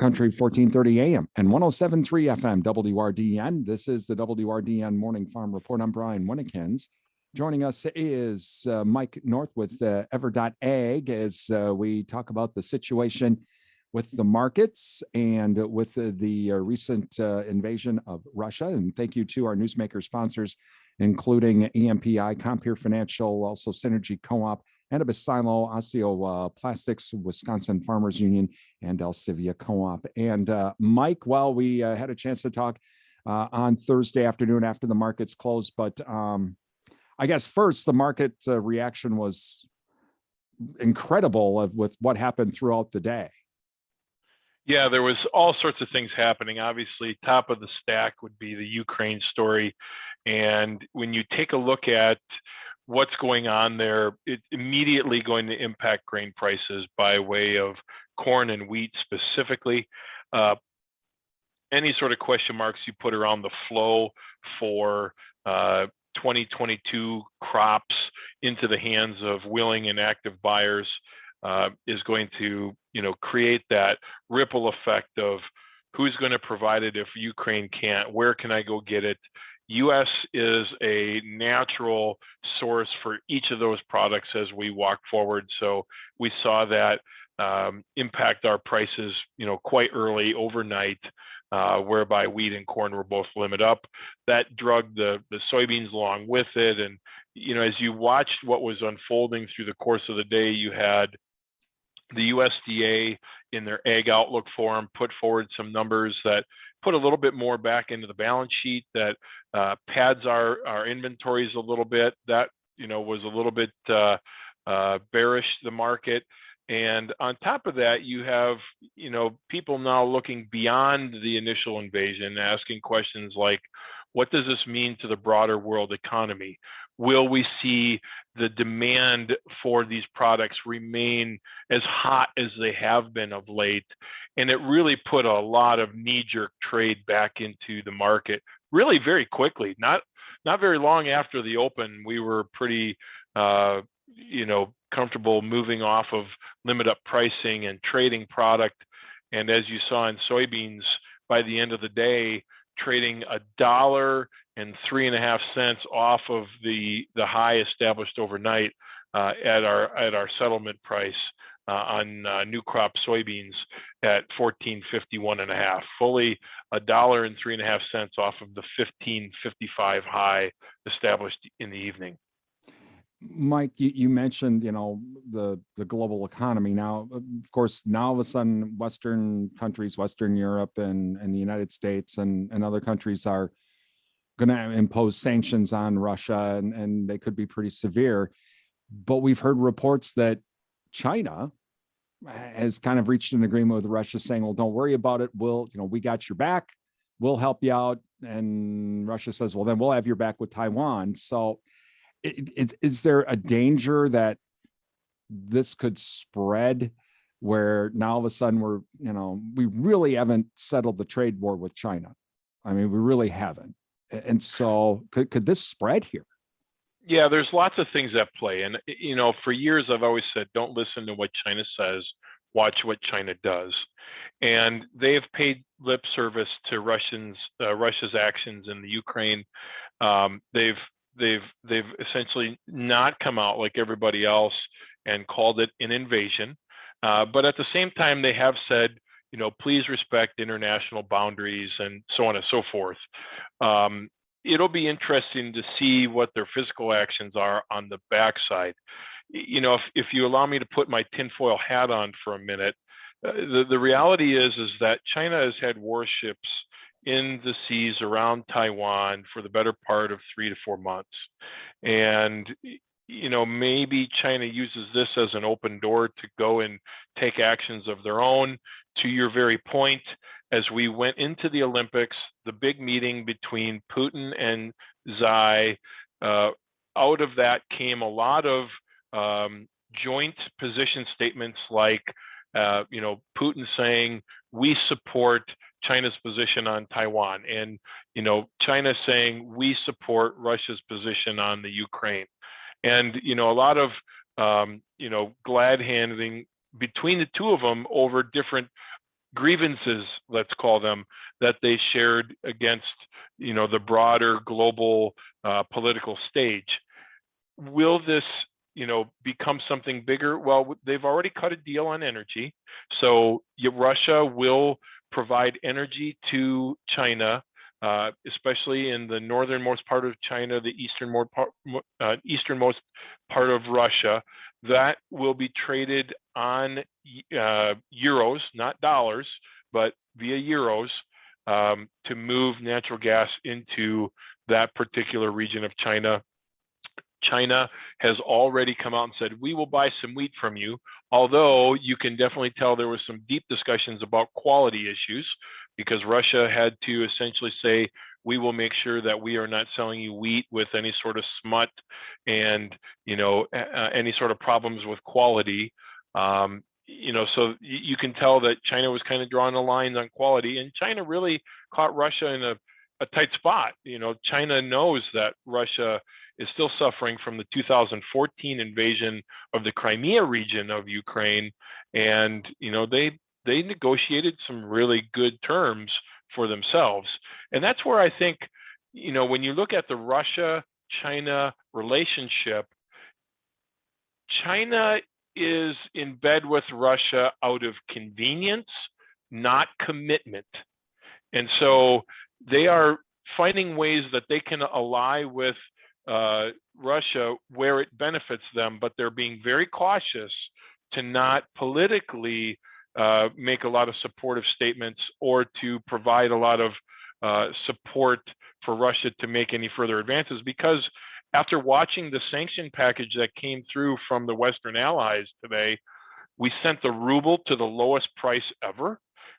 Country 1430 AM and 107.3 FM WRDN. This is the WRDN Morning Farm Report. I'm Brian Winnekins. Joining us is Mike North with Ever.AG as we talk about the situation with the markets and with the recent invasion of Russia. And thank you to our newsmaker sponsors, including EMPI, Compeer Financial, also Synergy Co-op, Annabis Silo, Osseo Plastics, Wisconsin Farmers Union, and Alcivia Co-op. And Mike, well, we had a chance to talk on Thursday afternoon after the markets closed, but I guess first the market reaction was incredible with what happened throughout the day. Yeah, there was all sorts of things happening. Obviously, top of the stack would be the Ukraine story. And when you take a look at what's going on there, it's immediately going to impact grain prices by way of corn and wheat specifically. Any sort of question marks you put around the flow for 2022 crops into the hands of willing and active buyers is going to, create that ripple effect of who's going to provide it if Ukraine can't, where can I go get it? U.S. is a natural source for each of those products as we walk forward. So we saw that impact our prices, quite early overnight, whereby wheat and corn were both limit up. That drug the soybeans along with it. And, as you watched what was unfolding through the course of the day, you had the USDA in their Ag Outlook Forum put forward some numbers that put a little bit more back into the balance sheet, that pads our inventories a little bit. That was a little bit bearish the market. And on top of that, you have people now looking beyond the initial invasion, asking questions like, what does this mean to the broader world economy? Will we see the demand for these products remain as hot as they have been of late? And it really put a lot of knee-jerk trade back into the market really very quickly. Not very long after the open, we were pretty comfortable moving off of limit up pricing and trading product. And as you saw in soybeans, by the end of the day, trading $1.03 off of the high established overnight at our settlement price on new crop soybeans at 14.51.5, fully $1.03 off of the 15.55 high established in the evening. Mike, you mentioned, the global economy. Now, of course, now all of a sudden, Western countries, Western Europe and the United States and other countries are going to impose sanctions on Russia, and they could be pretty severe. But we've heard reports that China has kind of reached an agreement with Russia saying, well, don't worry about it. We got your back. We'll help you out. And Russia says, well, then we'll have your back with Taiwan. So is there a danger that this could spread where now all of a sudden we really haven't settled the trade war with China? I mean, we really haven't. And so could this spread here? Yeah, there's lots of things at play. And, for years, I've always said, don't listen to what China says, watch what China does. And they have paid lip service to Russia's actions in the Ukraine. They've essentially not come out like everybody else and called it an invasion. But at the same time, they have said, please respect international boundaries and so on and so forth. It'll be interesting to see what their physical actions are on the backside. If you allow me to put my tinfoil hat on for a minute, the reality is that China has had warships in the seas around Taiwan for the better part of 3 to 4 months. And, maybe China uses this as an open door to go and take actions of their own. To your very point, as we went into the Olympics, the big meeting between Putin and Xi, out of that came a lot of joint position statements like, Putin saying, we support China's position on Taiwan, and China saying we support Russia's position on the Ukraine, and a lot of glad handing between the two of them over different grievances, let's call them, that they shared against, the broader global political stage. Will this, become something bigger? Well, they've already cut a deal on energy. So Russia will provide energy to China, especially in the northernmost part of China, the easternmost part of Russia. That will be traded on euros, not dollars, but via euros, to move natural gas into that particular region of China. China has already come out and said, we will buy some wheat from you, although you can definitely tell there was some deep discussions about quality issues, because Russia had to essentially say, we will make sure that we are not selling you wheat with any sort of smut and, any sort of problems with quality. So you can tell that China was kind of drawing a line on quality, and China really caught Russia in a tight spot. China knows that Russia is still suffering from the 2014 invasion of the Crimea region of Ukraine, and they negotiated some really good terms for themselves. And that's where I think, when you look at the Russia-China relationship, China is in bed with Russia out of convenience, not commitment. And so they are finding ways that they can ally with Russia where it benefits them, but they're being very cautious to not politically make a lot of supportive statements or to provide a lot of support for Russia to make any further advances. Because after watching the sanction package that came through from the Western allies today, we sent the ruble to the lowest price ever.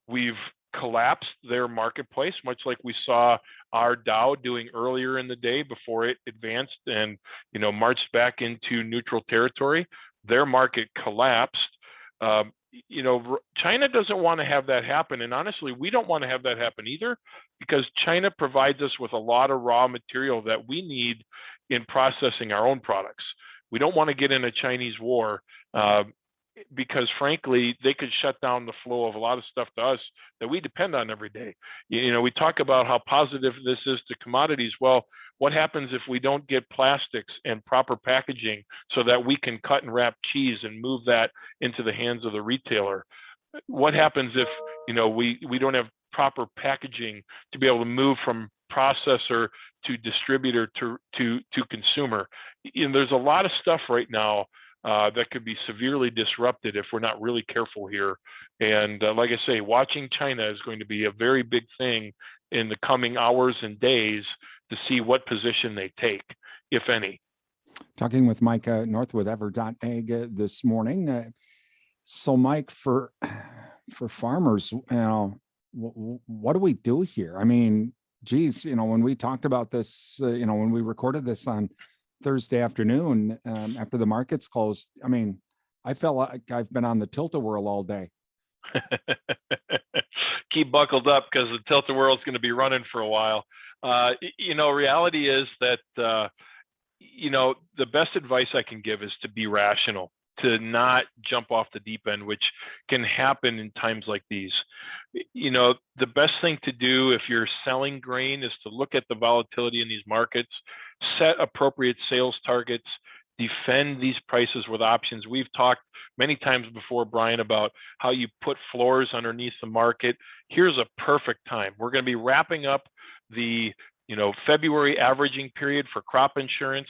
We've collapsed their marketplace, much like we saw our Dow doing earlier in the day before it advanced and marched back into neutral territory. Their market collapsed. China doesn't want to have that happen, and honestly, we don't want to have that happen either, because China provides us with a lot of raw material that we need in processing our own products. We don't want to get in a Chinese war, because frankly, they could shut down the flow of a lot of stuff to us that we depend on every day. We talk about how positive this is to commodities. Well, what happens if we don't get plastics and proper packaging so that we can cut and wrap cheese and move that into the hands of the retailer? What happens if we don't have proper packaging to be able to move from processor to distributor to consumer? There's a lot of stuff right now that could be severely disrupted if we're not really careful here. And like I say, watching China is going to be a very big thing in the coming hours and days to see what position they take, if any. Talking with Mike North with Ever.AG this morning. So Mike, for farmers, what do we do here? I mean, geez, when we talked about this, when we recorded this on Thursday afternoon, after the markets closed, I mean, I felt like I've been on the tilt-a-whirl all day. Keep buckled up, because the tilt-a-whirl is going to be running for a while. Reality is that, the best advice I can give is to be rational, to not jump off the deep end, which can happen in times like these. The best thing to do if you're selling grain is to look at the volatility in these markets, set appropriate sales targets, defend these prices with options. We've talked many times before, Brian, about how you put floors underneath the market. Here's a perfect time. We're going to be wrapping up the February averaging period for crop insurance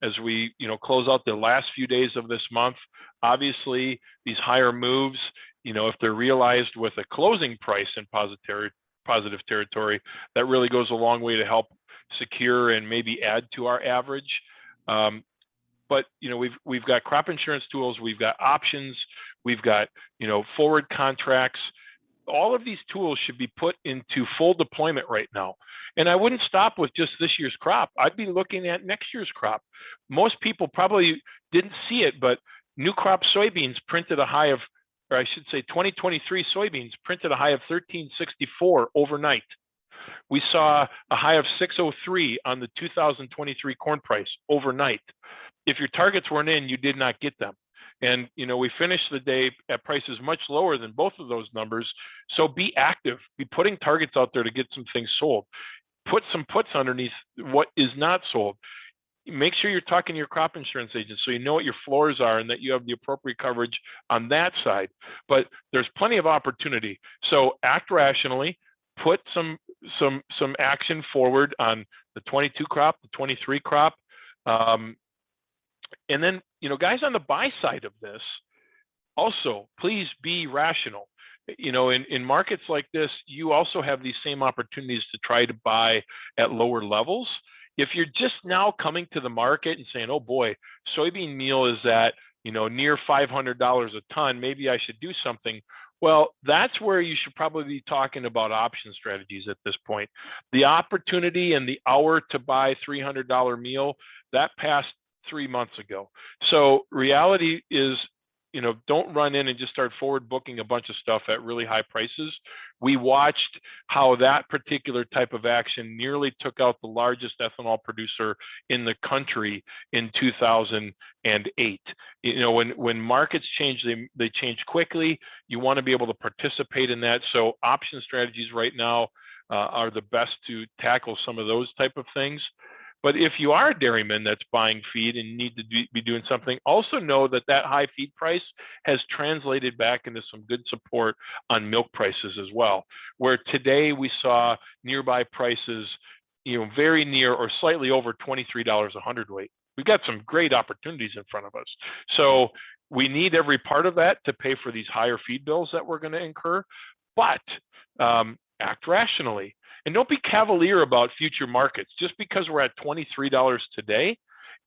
as we close out the last few days of this month. Obviously, these higher moves, if they're realized with a closing price in positive territory, that really goes a long way to help secure and maybe add to our average. But we've got crop insurance tools, we've got options, we've got forward contracts. All of these tools should be put into full deployment right now. And I wouldn't stop with just this year's crop. I'd be looking at next year's crop. Most people probably didn't see it, but new crop soybeans printed a high of, or I should say 2023 soybeans printed a high of 1364 overnight. We saw a high of 603 on the 2023 corn price overnight. If your targets weren't in, you did not get them. And, we finished the day at prices much lower than both of those numbers. So be active, be putting targets out there to get some things sold. Put some puts underneath what is not sold. Make sure you're talking to your crop insurance agent so you know what your floors are and that you have the appropriate coverage on that side. But there's plenty of opportunity. So act rationally, put some action forward on the 22 crop, the 23 crop. And then, guys on the buy side of this, also, please be rational. In markets like this, you also have these same opportunities to try to buy at lower levels. If you're just now coming to the market and saying, oh boy, soybean meal is at, near $500 a ton, maybe I should do something. Well, that's where you should probably be talking about option strategies at this point. The opportunity and the hour to buy $300 meal, that passed 3 months ago. So reality is, don't run in and just start forward booking a bunch of stuff at really high prices. We watched how that particular type of action nearly took out the largest ethanol producer in the country in 2008. When markets change, they change quickly. You want to be able to participate in that. So option strategies right now are the best to tackle some of those type of things. But if you are a dairyman that's buying feed and need to be doing something, also know that high feed price has translated back into some good support on milk prices as well, where today we saw nearby prices, very near or slightly over $23 a hundredweight. We've got some great opportunities in front of us. So we need every part of that to pay for these higher feed bills that we're going to incur, but act rationally. And don't be cavalier about future markets. Just because we're at $23 today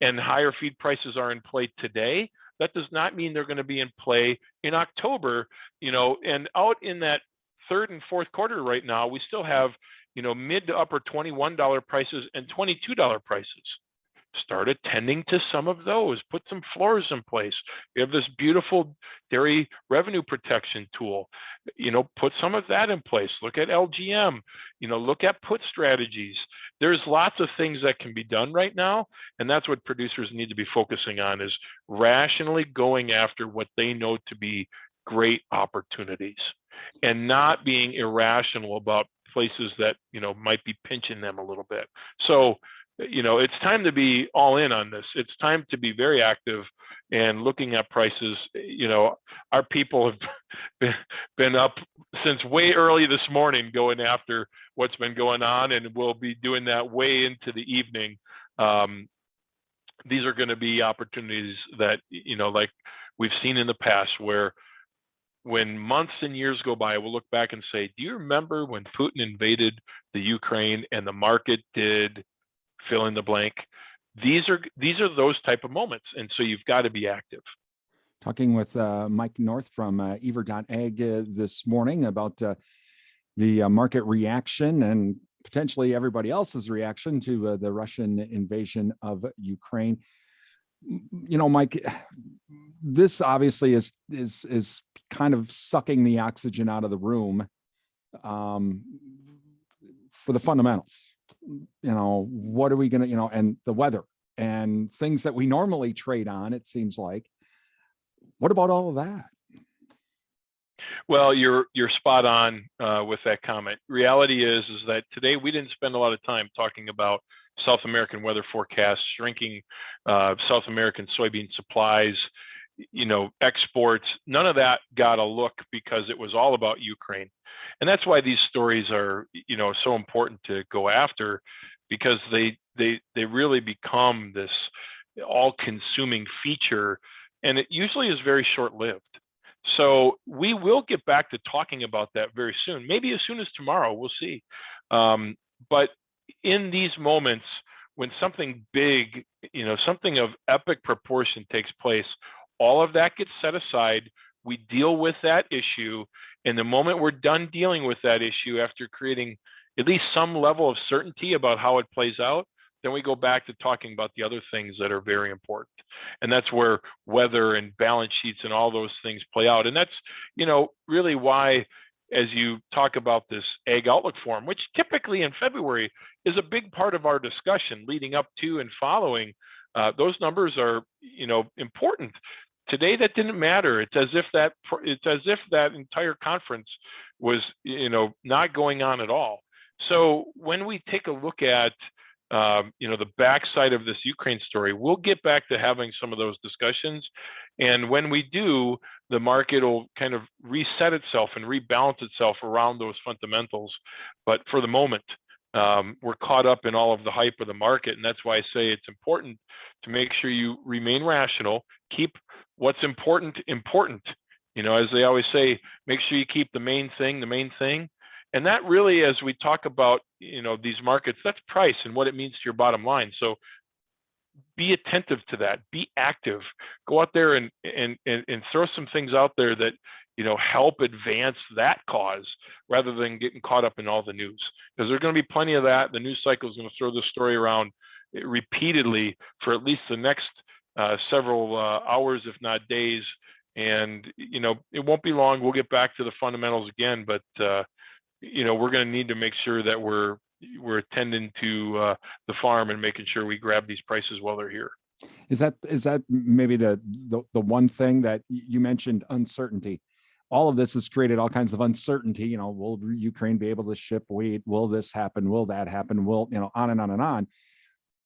and higher feed prices are in play today, that does not mean they're going to be in play in October. And out in that third and fourth quarter right now, we still have, mid to upper $21 prices and $22 prices. Start attending to some of those. Put some floors in place. We have this beautiful dairy revenue protection tool. Put some of that in place. Look at LGM. Look at put strategies. There's lots of things that can be done right now, and that's what producers need to be focusing on, is rationally going after what they know to be great opportunities and not being irrational about places that might be pinching them a little bit. So it's time to be all in on this. It's time to be very active and looking at prices. Our people have been up since way early this morning going after what's been going on, and we'll be doing that way into the evening. These are going to be opportunities that, like we've seen in the past, where when months and years go by, we'll look back and say, do you remember when Putin invaded the Ukraine and the market did fill in the blank? These are those type of moments, and so you've got to be active. Talking with Mike North from Ever.AG this morning about the market reaction and potentially everybody else's reaction to the Russian invasion of Ukraine. Mike, this obviously is kind of sucking the oxygen out of the room for the fundamentals. What are we going to, and the weather and things that we normally trade on, it seems like. What about all of that? Well, you're spot on with that comment. Reality is that today we didn't spend a lot of time talking about South American weather forecasts, shrinking South American soybean supplies, exports. None of that got a look because it was all about Ukraine. And that's why these stories are, so important to go after, because they really become this all-consuming feature, and it usually is very short-lived. So we will get back to talking about that very soon, maybe as soon as tomorrow, we'll see. But in these moments, when something big, something of epic proportion takes place, all of that gets set aside. We deal with that issue. And the moment we're done dealing with that issue, after creating at least some level of certainty about how it plays out, then we go back to talking about the other things that are very important. And that's where weather and balance sheets and all those things play out. And that's, really why, as you talk about this Ag Outlook Forum, which typically in February is a big part of our discussion leading up to and following, those numbers are, important. Today, that didn't matter. It's as if that entire conference was, not going on at all. So when we take a look at, the backside of this Ukraine story, we'll get back to having some of those discussions. And when we do, the market will kind of reset itself and rebalance itself around those fundamentals. But for the moment, we're caught up in all of the hype of the market. And that's why I say it's important to make sure you remain rational, keep what's important important. As they always say, make sure you keep the main thing the main thing. And that really, as we talk about, these markets, that's price and what it means to your bottom line. So be attentive to that, be active, go out there and throw some things out there that help advance that cause rather than getting caught up in all the news, because there's going to be plenty of that. The news cycle is going to throw this story around repeatedly for at least the next several hours, if not days. And it won't be long, we'll get back to the fundamentals again, but we're going to need to make sure that we're attending to the farm and making sure we grab these prices while they're here. Is that maybe the one thing that you mentioned, uncertainty? All of this has created all kinds of uncertainty. Will Ukraine be able to ship wheat? Will this happen? Will that happen? Will, on and on and on.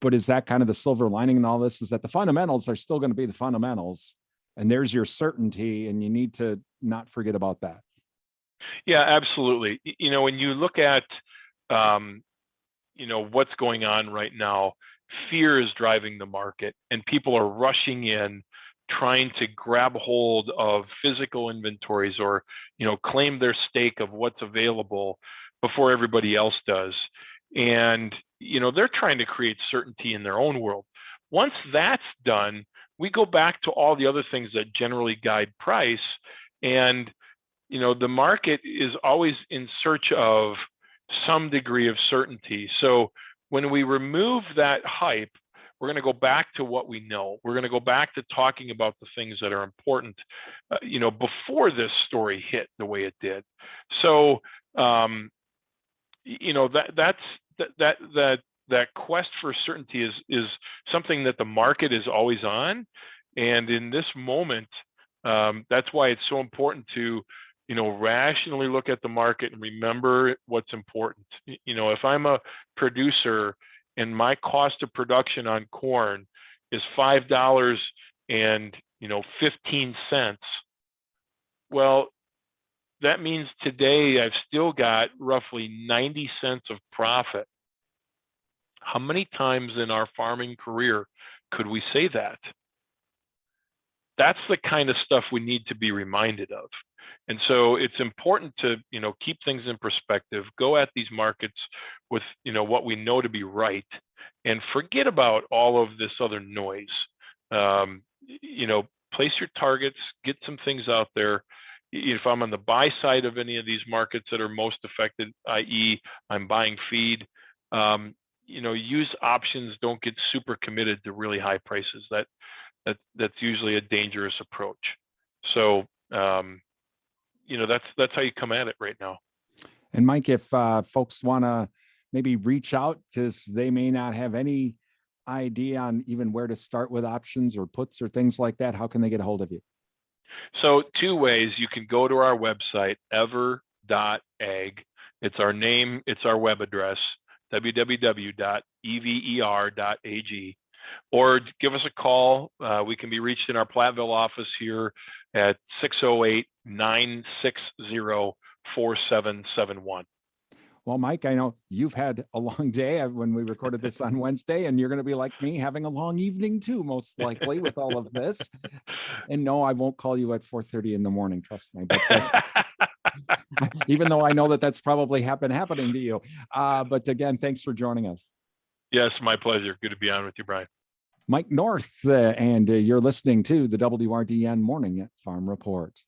But is that kind of the silver lining in all this, is that the fundamentals are still going to be the fundamentals, and there's your certainty, and you need to not forget about that. Yeah, absolutely. When you look at, what's going on right now, fear is driving the market, and people are rushing in, trying to grab hold of physical inventories or, claim their stake of what's available before everybody else does. And, they're trying to create certainty in their own world. Once that's done, we go back to all the other things that generally guide price. And, the market is always in search of some degree of certainty. So when we remove that hype, we're going to go back to what we know. We're going to go back to talking about the things that are important, before this story hit the way it did. So, that quest for certainty is something that the market is always on. And in this moment, that's why it's so important to, rationally look at the market and remember what's important. If I'm a producer and my cost of production on corn is $5.15, well, that means today I've still got roughly 90 cents of profit. How many times in our farming career could we say that? That's the kind of stuff we need to be reminded of. And so it's important to, keep things in perspective, go at these markets with, what we know to be right, and forget about all of this other noise. Place your targets, get some things out there. If I'm on the buy side of any of these markets that are most affected, i.e. I'm buying feed, use options, don't get super committed to really high prices. That's usually a dangerous approach. So, that's how you come at it right now. And Mike, if folks want to maybe reach out because they may not have any idea on even where to start with options or puts or things like that, how can they get a hold of you? So 2 ways. You can go to our website, Ever.AG. It's our name, it's our web address, www.ever.ag. Or give us a call. We can be reached in our Platteville office here at 608-960-4771. Well, Mike, I know you've had a long day when we recorded this on Wednesday, and you're going to be like me, having a long evening too, most likely, with all of this. And no, I won't call you at 4:30 in the morning, trust me. But even though I know that that's probably happening to you. But again, thanks for joining us. Yes, my pleasure. Good to be on with you, Brian. Mike North, and you're listening to the WRDN Morning Farm Report.